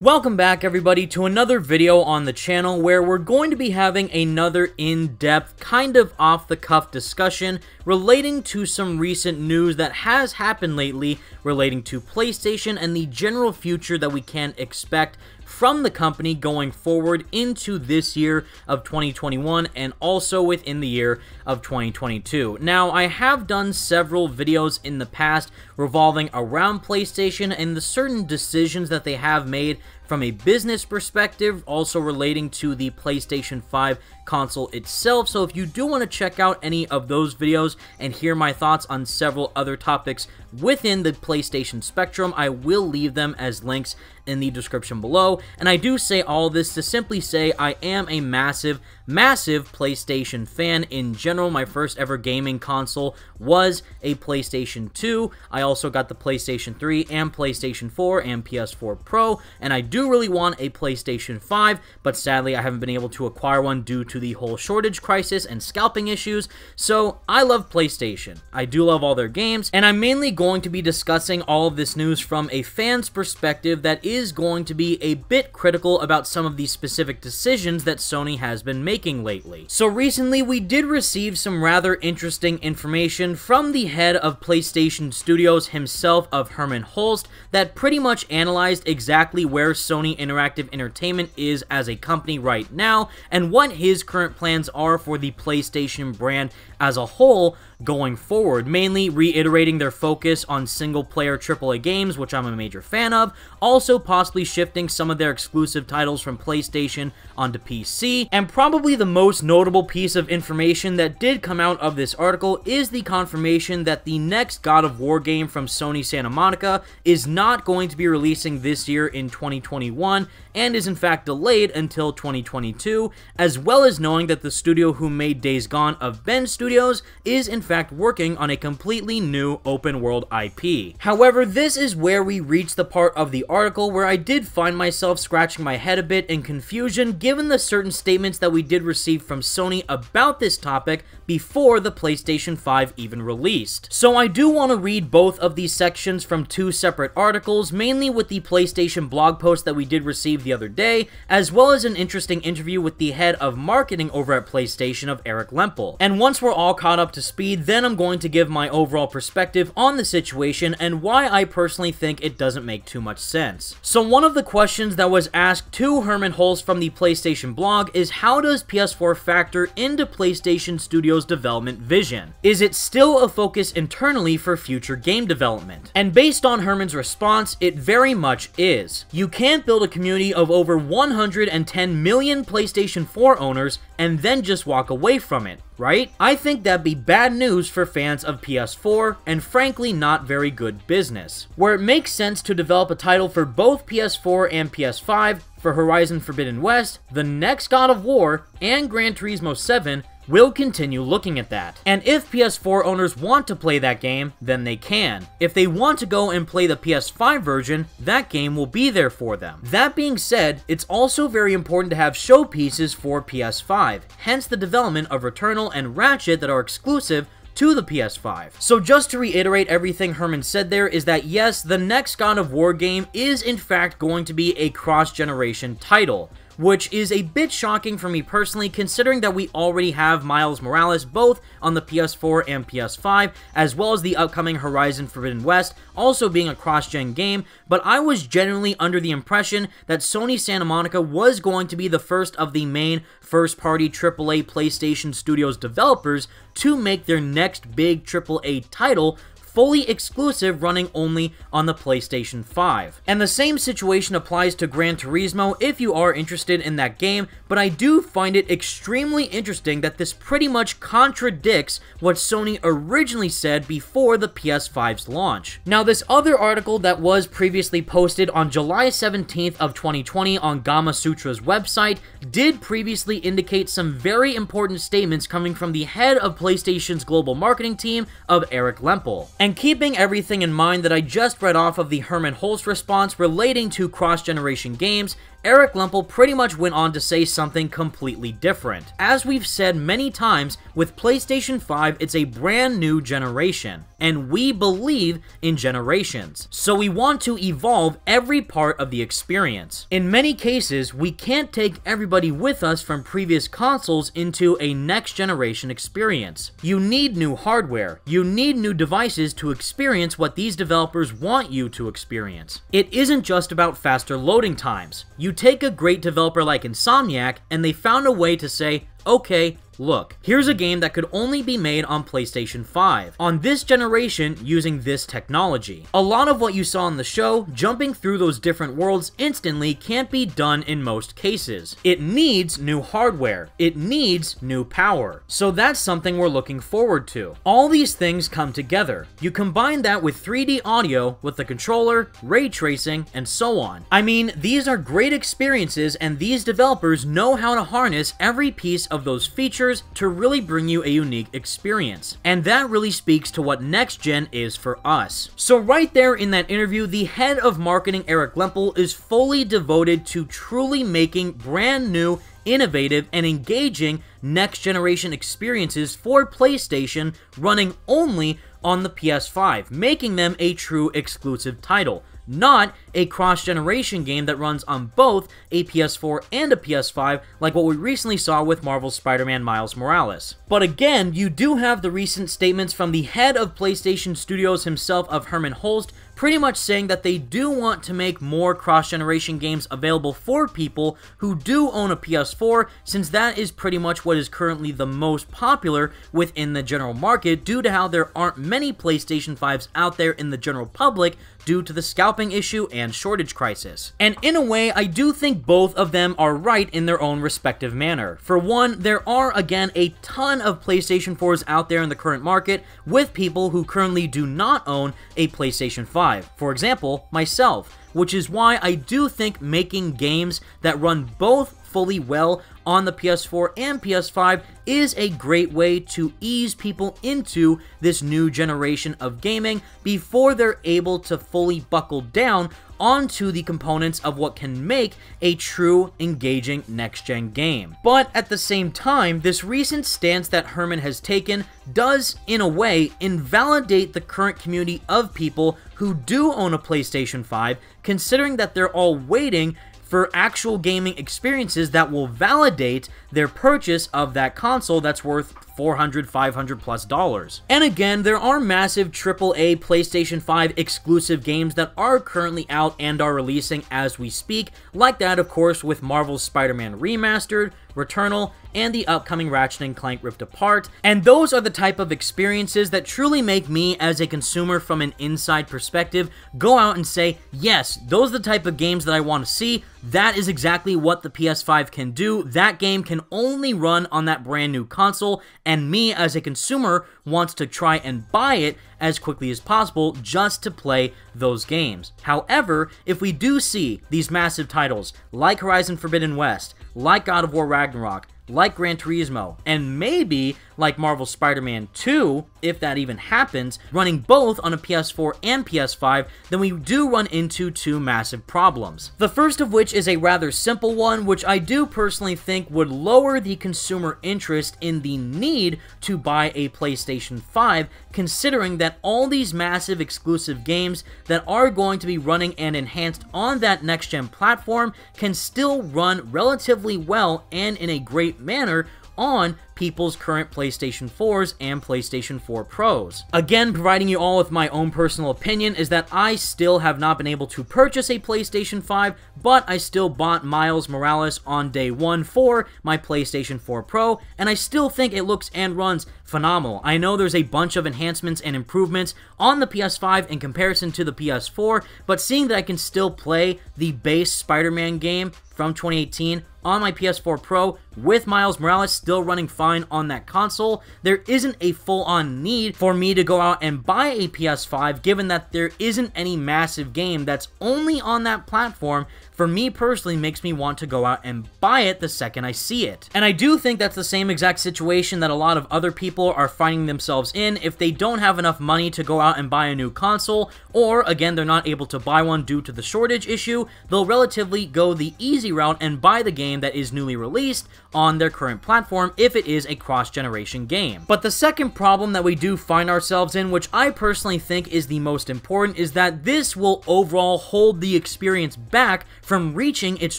Welcome back everybody to another video on the channel where we're going to be having another in-depth, kind of off-the-cuff discussion relating to some recent news that has happened lately relating to PlayStation and the general future that we can expect from the company going forward into this year of 2021 and also within the year of 2022. Now, I have done several videos in the past revolving around PlayStation and the certain decisions that they have made from a business perspective, also relating to the PlayStation 5 console itself. So if you do want to check out any of those videos and hear my thoughts on several other topics within the PlayStation spectrum, I will leave them as links in the description below. And I do say all this to simply say I am a massive PlayStation fan in general. My first ever gaming console was a PlayStation 2. I also got the PlayStation 3 and PlayStation 4 and PS4 Pro, and I do really want a PlayStation 5, but sadly I haven't been able to acquire one due to the whole shortage crisis and scalping issues. So I love PlayStation. I do love all their games, and I'm mainly going to be discussing all of this news from a fan's perspective that is going to be a bit critical about some of the specific decisions that Sony has been making lately. So recently we did receive some rather interesting information from the head of PlayStation Studios himself, of Hermen Hulst, that pretty much analyzed exactly where Sony Interactive Entertainment is as a company right now and what his current plans are for the PlayStation brand as a whole going forward, mainly reiterating their focus on single-player AAA games, which I'm a major fan of, also possibly shifting some of their exclusive titles from PlayStation onto PC, and probably the most notable piece of information that did come out of this article is the confirmation that the next God of War game from Sony Santa Monica is not going to be releasing this year in 2021, and is in fact delayed until 2022, as well as knowing that the studio who made Days Gone of Ben Studios is in fact working on a completely new open world IP. However, this is where we reach the part of the article where I did find myself scratching my head a bit in confusion given the certain statements that we did receive from Sony about this topic before the PlayStation 5 even released. So I do want to read both of these sections from two separate articles, mainly with the PlayStation blog post that we did receive the other day, as well as an interesting interview with the head of marketing over at PlayStation of Eric Lempel. And once we're all caught up to speed, then I'm going to give my overall perspective on the situation and why I personally think it doesn't make too much sense. So one of the questions that was asked to Hermen Hulst from the PlayStation blog is, how does PS4 factor into PlayStation Studios' development vision? Is it still a focus internally for future game development? And based on Hermen's response, it very much is. You can't build a community of over 110 million PlayStation 4 owners and then just walk away from it, right? I think that'd be bad news for fans of PS4, and frankly not very good business. Where it makes sense to develop a title for both PS4 and PS5, for Horizon Forbidden West, the next God of War, and Gran Turismo 7, we'll continue looking at that. And if PS4 owners want to play that game, then they can. If they want to go and play the PS5 version, that game will be there for them. That being said, it's also very important to have showpieces for PS5, hence the development of Returnal and Ratchet that are exclusive to the PS5. So just to reiterate everything Hermen said there is that yes, the next God of War game is in fact going to be a cross-generation title, which is a bit shocking for me personally, considering that we already have Miles Morales both on the PS4 and PS5, as well as the upcoming Horizon Forbidden West also being a cross-gen game, but I was genuinely under the impression that Sony Santa Monica was going to be the first of the main first-party AAA PlayStation Studios developers to make their next big AAA title fully exclusive, running only on the PlayStation 5. And the same situation applies to Gran Turismo if you are interested in that game, but I do find it extremely interesting that this pretty much contradicts what Sony originally said before the PS5's launch. Now, this other article that was previously posted on July 17th of 2020 on Gama Sutra's website did previously indicate some very important statements coming from the head of PlayStation's global marketing team, of Eric Lempel. And keeping everything in mind that I just read off of the Hermen Hulst response relating to cross-generation games, Eric Lempel pretty much went on to say something completely different. As we've said many times, with PlayStation 5, it's a brand new generation, and we believe in generations. So we want to evolve every part of the experience. In many cases, we can't take everybody with us from previous consoles into a next generation experience. You need new hardware. You need new devices to experience what these developers want you to experience. It isn't just about faster loading times. You take a great developer like Insomniac, and they found a way to say, okay, look, here's a game that could only be made on PlayStation 5, on this generation using this technology. A lot of what you saw in the show, jumping through those different worlds instantly, can't be done in most cases. It needs new hardware. It needs new power. So that's something we're looking forward to. All these things come together. You combine that with 3D audio, with the controller, ray tracing, and so on. I mean, these are great experiences, and these developers know how to harness every piece of those features to really bring you a unique experience. And that really speaks to what next gen is for us. So right there in that interview, the head of marketing, Eric Lempel, is fully devoted to truly making brand new, innovative, and engaging next generation experiences for PlayStation running only on the PS5, making them a true exclusive title, not a cross-generation game that runs on both a PS4 and a PS5 like what we recently saw with Marvel's Spider-Man Miles Morales. But again, you do have the recent statements from the head of PlayStation Studios himself, of Hermen Hulst, pretty much saying that they do want to make more cross-generation games available for people who do own a PS4, since that is pretty much what is currently the most popular within the general market, due to how there aren't many PlayStation 5s out there in the general public due to the scalping issue and shortage crisis. And in a way, I do think both of them are right in their own respective manner. For one, there are again a ton of PlayStation 4s out there in the current market with people who currently do not own a PlayStation 5. For example, myself, which is why I do think making games that run both fully well on the PS4 and PS5 is a great way to ease people into this new generation of gaming before they're able to fully buckle down onto the components of what can make a true engaging next-gen game. But at the same time, this recent stance that Hermen has taken does, in a way, invalidate the current community of people who do own a PlayStation 5, considering that they're all waiting for actual gaming experiences that will validate their purchase of that console that's worth $400, $500 plus dollars. And again, there are massive AAA PlayStation 5 exclusive games that are currently out and are releasing as we speak, like that, of course, with Marvel's Spider-Man Remastered, Returnal, and the upcoming Ratchet & Clank Rift Apart, and those are the type of experiences that truly make me, as a consumer from an inside perspective, go out and say, yes, those are the type of games that I want to see. That is exactly what the PS5 can do. That game can only run on that brand new console, and me, as a consumer, wants to try and buy it as quickly as possible just to play those games. However, if we do see these massive titles like Horizon Forbidden West, like God of War Ragnarok, like Gran Turismo, and maybe like Marvel's Spider-Man 2, if that even happens, running both on a PS4 and PS5, then we do run into two massive problems. The first of which is a rather simple one, which I do personally think would lower the consumer interest in the need to buy a PlayStation 5, considering that all these massive exclusive games that are going to be running and enhanced on that next-gen platform can still run relatively well and in a great manner on people's current PlayStation 4s and PlayStation 4 Pros. Again, providing you all with my own personal opinion is that I still have not been able to purchase a PlayStation 5, but I still bought Miles Morales on day one for my PlayStation 4 Pro, and I still think it looks and runs phenomenal. I know there's a bunch of enhancements and improvements on the PS5 in comparison to the PS4, but seeing that I can still play the base Spider-Man game from 2018 on my PS4 Pro with Miles Morales still running fine on that console, there isn't a full-on need for me to go out and buy a PS5, given that there isn't any massive game that's only on that platform for me personally makes me want to go out and buy it the second I see it. And I do think that's the same exact situation that a lot of other people are finding themselves in if they don't have enough money to go out and buy a new console, or again, they're not able to buy one due to the shortage issue. They'll relatively go the easy route and buy the game that is newly released on their current platform if it is a cross-generation game. But the second problem that we do find ourselves in, which I personally think is the most important, is that this will overall hold the experience back from reaching its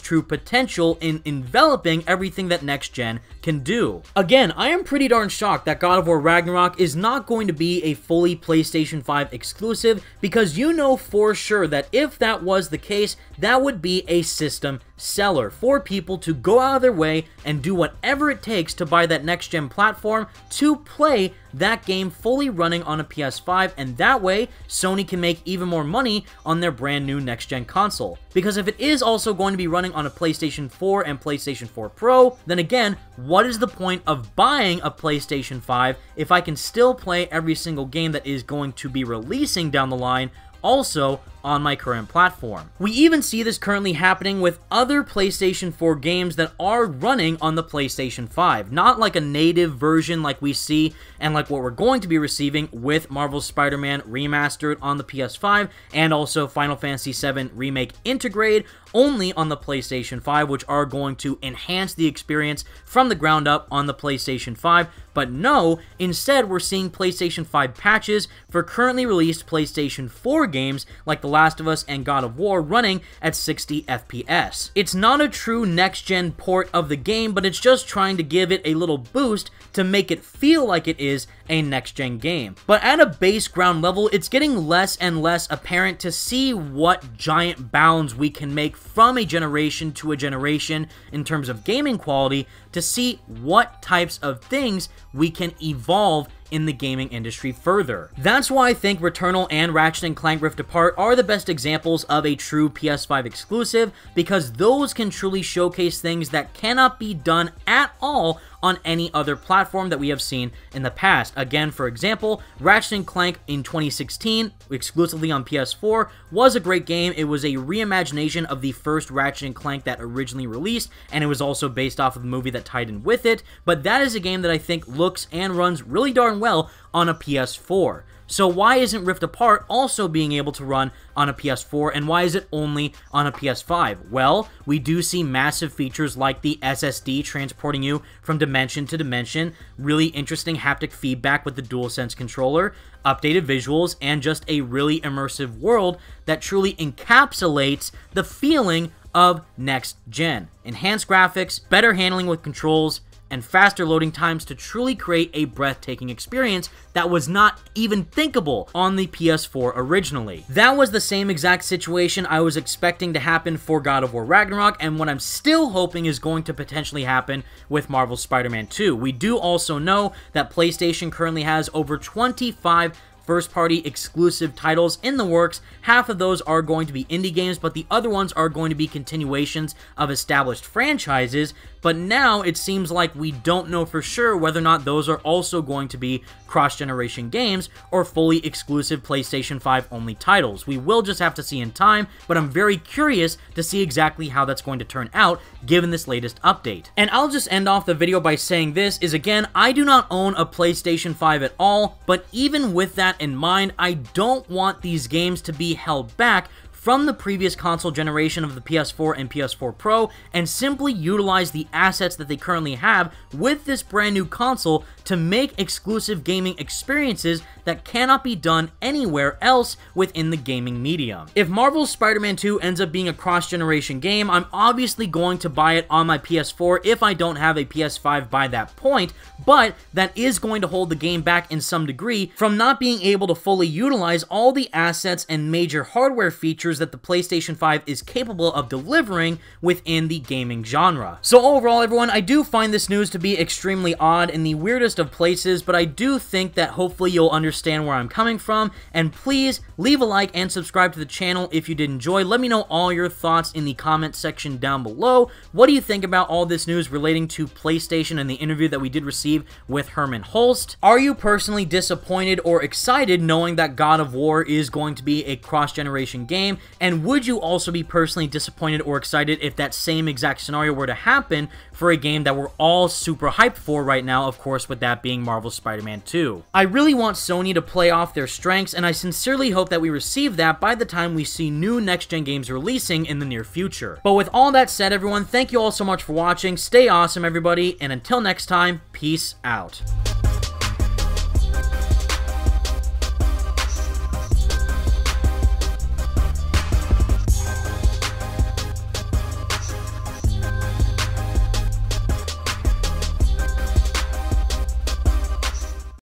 true potential in enveloping everything that next gen can do. Again, I am pretty darn shocked that God of War Ragnarok is not going to be a fully PlayStation 5 exclusive, because you know for sure that if that was the case, that would be a system seller for people to go out of their way and do whatever it takes to buy that next gen platform to play that game fully running on a PS5, and that way Sony can make even more money on their brand new next gen console. Because if it is also going to be running on a PlayStation 4 and PlayStation 4 Pro, then again, what is the point of buying a PlayStation 5 if I can still play every single game that is going to be releasing down the line also on my current platform? We even see this currently happening with other PlayStation 4 games that are running on the PlayStation 5. Not like a native version like we see and like what we're going to be receiving with Marvel's Spider-Man Remastered on the PS5 and also Final Fantasy VII Remake Intergrade only on the PlayStation 5, which are going to enhance the experience from the ground up on the PlayStation 5. But no, instead we're seeing PlayStation 5 patches for currently released PlayStation 4 games like The Last of Us and God of War running at 60 FPS. It's not a true next-gen port of the game, but it's just trying to give it a little boost to make it feel like it is a next-gen game. But at a base ground level, it's getting less and less apparent to see what giant bounds we can make from a generation to a generation in terms of gaming quality, to see what types of things we can evolve in the gaming industry further. That's why I think Returnal and Ratchet & Clank Rift Apart are the best examples of a true PS5 exclusive, because those can truly showcase things that cannot be done at all on any other platform that we have seen in the past. Again, for example, Ratchet & Clank in 2016, exclusively on PS4, was a great game. It was a reimagination of the first Ratchet & Clank that originally released, and it was also based off of the movie that tied in with it, but that is a game that I think looks and runs really darn well on a PS4. So why isn't Rift Apart also being able to run on a PS4, and why is it only on a PS5? Well, we do see massive features like the SSD transporting you from dimension to dimension, really interesting haptic feedback with the DualSense controller, updated visuals, and just a really immersive world that truly encapsulates the feeling of next gen. Enhanced graphics, better handling with controls, and faster loading times to truly create a breathtaking experience that was not even thinkable on the PS4 originally. That was the same exact situation I was expecting to happen for God of War Ragnarok, and what I'm still hoping is going to potentially happen with Marvel's Spider-Man 2. We do also know that PlayStation currently has over 25 first-party exclusive titles in the works. Half of those are going to be indie games, but the other ones are going to be continuations of established franchises. But now it seems like we don't know for sure whether or not those are also going to be cross-generation games or fully exclusive PlayStation 5 only titles. We will just have to see in time, but I'm very curious to see exactly how that's going to turn out given this latest update. And I'll just end off the video by saying this is, again, I do not own a PlayStation 5 at all, but even with that in mind, I don't want these games to be held back from the previous console generation of the PS4 and PS4 Pro, and simply utilize the assets that they currently have with this brand new console to make exclusive gaming experiences that cannot be done anywhere else within the gaming medium. If Marvel's Spider-Man 2 ends up being a cross-generation game, I'm obviously going to buy it on my PS4 if I don't have a PS5 by that point, but that is going to hold the game back in some degree from not being able to fully utilize all the assets and major hardware features that the PlayStation 5 is capable of delivering within the gaming genre. So overall, everyone, I do find this news to be extremely odd in the weirdest of places, but I do think that hopefully you'll understand where I'm coming from, and please leave a like and subscribe to the channel if you did enjoy. Let me know all your thoughts in the comment section down below. What do you think about all this news relating to PlayStation and the interview that we did receive with Herman Hulst? Are you personally disappointed or excited knowing that God of War is going to be a cross-generation game? And would you also be personally disappointed or excited if that same exact scenario were to happen for a game that we're all super hyped for right now, of course, with that being Marvel's Spider-Man 2. I really want Sony to play off their strengths, and I sincerely hope that we receive that by the time we see new next-gen games releasing in the near future. But with all that said, everyone, thank you all so much for watching. Stay awesome, everybody, and until next time, peace out.